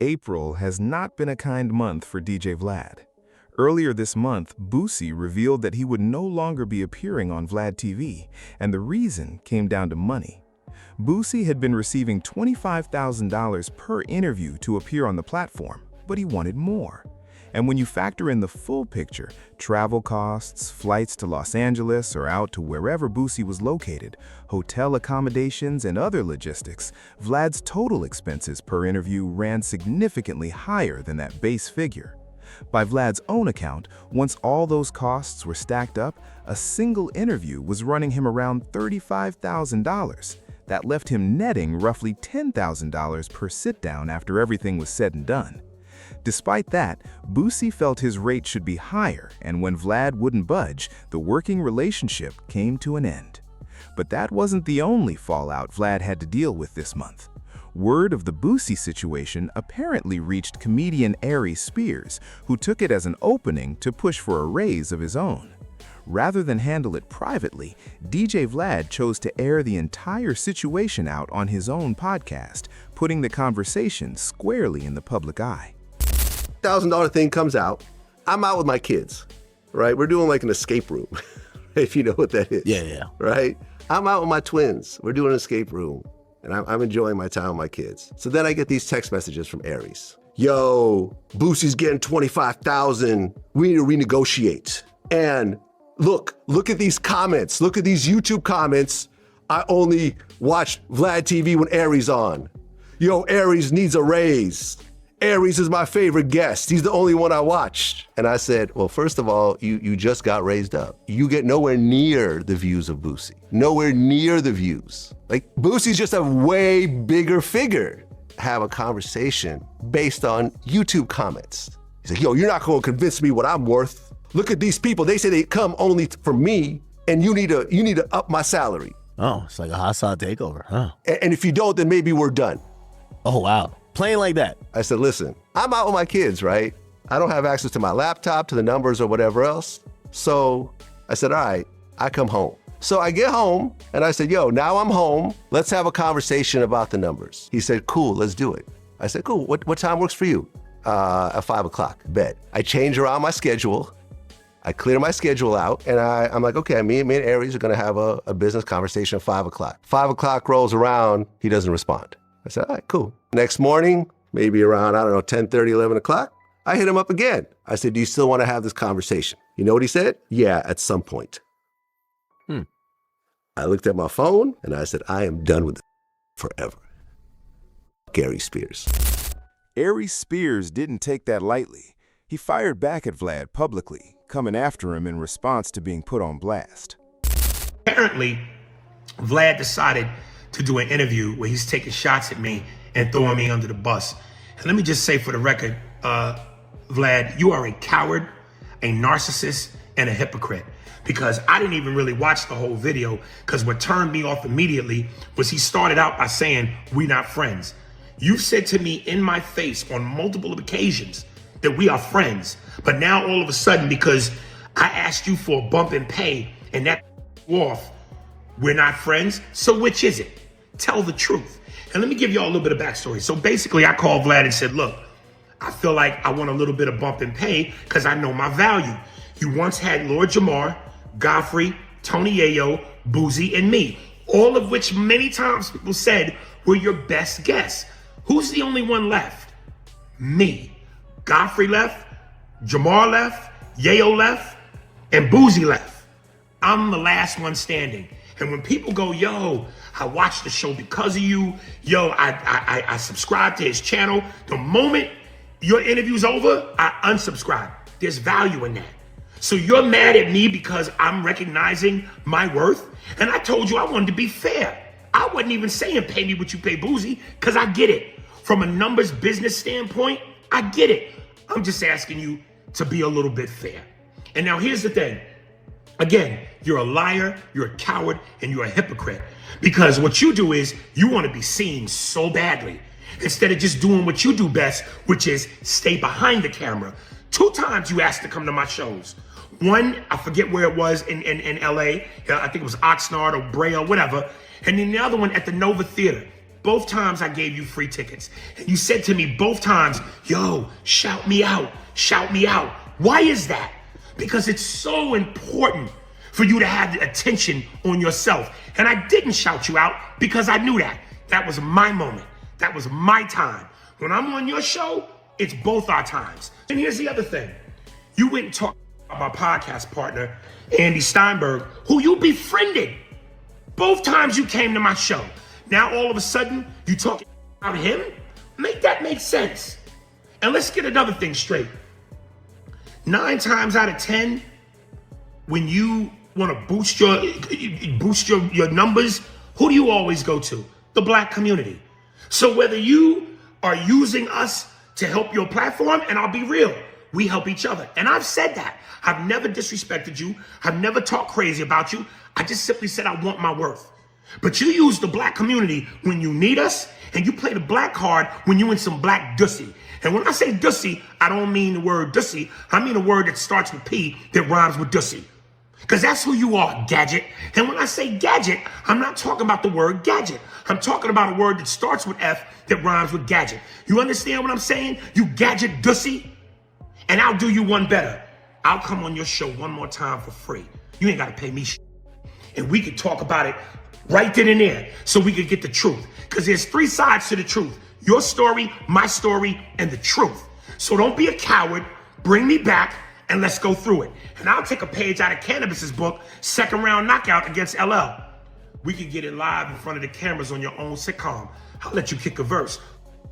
April has not been a kind month for DJ Vlad. Earlier this month, Boosie revealed that he would no longer be appearing on Vlad TV, and the reason came down to money. Boosie had been receiving $25,000 per interview to appear on the platform, but he wanted more. And when you factor in the full picture, travel costs, flights to Los Angeles or out to wherever Boosie was located, hotel accommodations, and other logistics, Vlad's total expenses per interview ran significantly higher than that base figure. By Vlad's own account, once all those costs were stacked up, a single interview was running him around $35,000. That left him netting roughly $10,000 per sit-down after everything was said and done. Despite that, Boosie felt his rate should be higher, and when Vlad wouldn't budge, the working relationship came to an end. But that wasn't the only fallout Vlad had to deal with this month. Word of the Boosie situation apparently reached comedian Aries Spears, who took it as an opening to push for a raise of his own. Rather than handle it privately, DJ Vlad chose to air the entire situation out on his own podcast, putting the conversation squarely in the public eye. $1,000 thing comes out. I'm out with my kids, right? We're doing like an escape room, if you know what that is. Yeah. Right? I'm out with my twins. We're doing an escape room, and I'm enjoying my time with my kids. So then I get these text messages from Aries. Yo, Boosie's getting $25,000. We need to renegotiate. And look at these comments. Look at these YouTube comments. I only watch Vlad TV when Aries on. Yo, Aries needs a raise. Aries is my favorite guest. He's the only one I watched. And I said, well, first of all, you just got raised up. You get nowhere near the views of Boosie. Nowhere near the views. Like, Boosie's just a way bigger figure. Have a conversation based on YouTube comments. He's like, yo, you're not gonna convince me what I'm worth. Look at these people. They say they come only for me, and you need to up my salary. Oh, it's like a hostile takeover, huh? And if you don't, then maybe we're done. Oh, wow. Plain like that. I said, listen, I'm out with my kids, right? I don't have access to my laptop, to the numbers or whatever else. So I said, all right, I come home. So I get home and I said, yo, now I'm home. Let's have a conversation about the numbers. He said, cool, let's do it. I said, cool, what time works for you? At 5 o'clock, bet. I change around my schedule. I clear my schedule out, and I'm like, okay, me and Aries are gonna have a business conversation at 5 o'clock. 5 o'clock rolls around, he doesn't respond. I said, all right, cool. Next morning, maybe around, 10:30, 11 o'clock, I hit him up again. I said, do you still wanna have this conversation? You know what he said? Yeah, at some point. I looked at my phone, and I said, I am done with this forever. Aries Spears. Aries Spears didn't take that lightly. He fired back at Vlad publicly, coming after him in response to being put on blast. Apparently, Vlad decided to do an interview where he's taking shots at me and throwing me under the bus. And let me just say for the record, Vlad, you are a coward, a narcissist, and a hypocrite. Because I didn't even really watch the whole video, because what turned me off immediately was he started out by saying, we're not friends. You've said to me in my face on multiple occasions that we are friends. But now all of a sudden, because I asked you for a bump in pay and that off, we're not friends. So which is it? Tell the truth. And let me give y'all a little bit of backstory. So basically I called Vlad and said, look, I feel like I want a little bit of bump in pay because I know my value. You once had Lord Jamar, Godfrey, Tony Yayo, Boosie, and me, all of which many times people said were your best guests. Who's the only one left? Me. Godfrey left, Jamar left, Yayo left, and Boosie left. I'm the last one standing. And when people go, yo, I watched the show because of you, yo, I subscribe to his channel, the moment your interview's over, I unsubscribe. There's value in that. So you're mad at me because I'm recognizing my worth? And I told you I wanted to be fair. I wasn't even saying pay me what you pay Boosie, because I get it. From a numbers business standpoint, I get it. I'm just asking you to be a little bit fair. And now here's the thing. Again, you're a liar, you're a coward, and you're a hypocrite. Because what you do is you want to be seen so badly instead of just doing what you do best, which is stay behind the camera. 2 times you asked to come to my shows. One, I forget where it was in LA. I think it was Oxnard or Brea or whatever. And then the other one at the Nova Theater. Both times I gave you free tickets. And you said to me both times, yo, shout me out, shout me out. Why is that? Because it's so important for you to have the attention on yourself. And I didn't shout you out because I knew that. That was my moment. That was my time. When I'm on your show, it's both our times. And here's the other thing. You went and talked about my podcast partner, Andy Steinberg, who you befriended. Both times you came to my show. Now all of a sudden, you talk about him? Make that make sense. And let's get another thing straight. 9 times out of 10, when you want to boost your numbers, who do you always go to? The Black community. So whether you are using us to help your platform, and I'll be real, we help each other. And I've said that. I've never disrespected you. I've never talked crazy about you. I just simply said I want my worth. But you use the Black community when you need us, and you play the Black card when you in some Black dussy. And when I say dussy, I don't mean the word dussy. I mean a word that starts with P that rhymes with dussy. Because that's who you are, gadget. And when I say gadget, I'm not talking about the word gadget. I'm talking about a word that starts with F that rhymes with gadget. You understand what I'm saying? You gadget dussy? And I'll do you one better. I'll come on your show one more time for free. You ain't got to pay me shit. And we could talk about it right then and there so we could get the truth. Because there's 3 sides to the truth. Your story, my story, and the truth. So don't be a coward. Bring me back and let's go through it. And I'll take a page out of Cannabis's book, Second Round Knockout against LL. We could get it live in front of the cameras on your own sitcom. I'll let you kick a verse.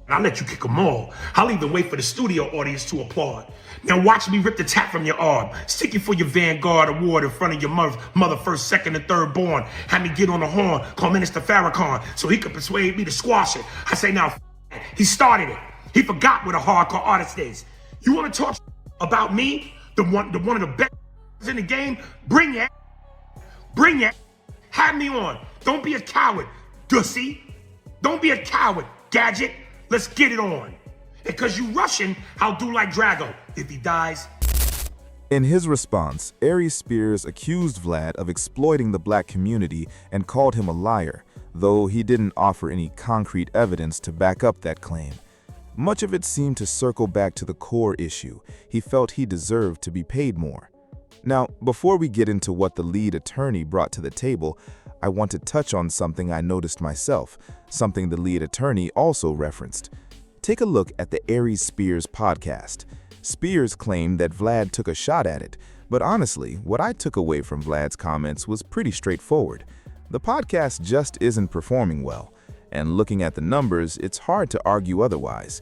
I'll let you kick them all. I'll even wait for the studio audience to applaud. Now watch me rip the tap from your arm. Stick you for your Vanguard Award in front of your mother first, second, and third born. Have me get on the horn, call Minister Farrakhan, so he could persuade me to squash it. I say now, he started it. He forgot what a hardcore artist is. You want to talk about me, the one of the best in the game? Bring it. Bring it. Have me on. Don't be a coward, dussy. Don't be a coward, gadget. Let's get it on. And because you Russian, I'll do like Drago. If he dies. In his response, Aries Spears accused Vlad of exploiting the Black community and called him a liar, though he didn't offer any concrete evidence to back up that claim. Much of it seemed to circle back to the core issue. He felt he deserved to be paid more. Now, before we get into what the lead attorney brought to the table, I want to touch on something I noticed myself, something the lead attorney also referenced. Take a look at the Aries Spears podcast. Spears claimed that Vlad took a shot at it, but honestly, what I took away from Vlad's comments was pretty straightforward. The podcast just isn't performing well, and looking at the numbers, it's hard to argue otherwise.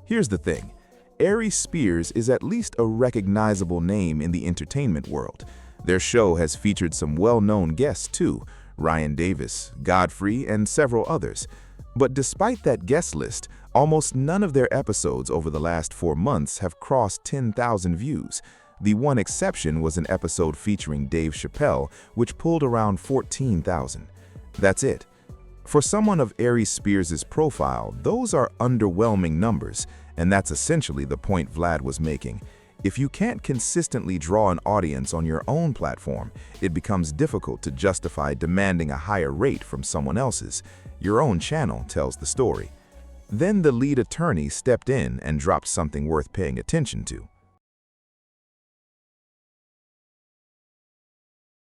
Here's the thing. Aries Spears is at least a recognizable name in the entertainment world. Their show has featured some well-known guests too, Ryan Davis, Godfrey, and several others. But despite that guest list, almost none of their episodes over the last 4 months have crossed 10,000 views. The one exception was an episode featuring Dave Chappelle, which pulled around 14,000. That's it. For someone of Aries Spears' profile, those are underwhelming numbers, and that's essentially the point Vlad was making. If you can't consistently draw an audience on your own platform, it becomes difficult to justify demanding a higher rate from someone else's. Your own channel tells the story. Then the lead attorney stepped in and dropped something worth paying attention to.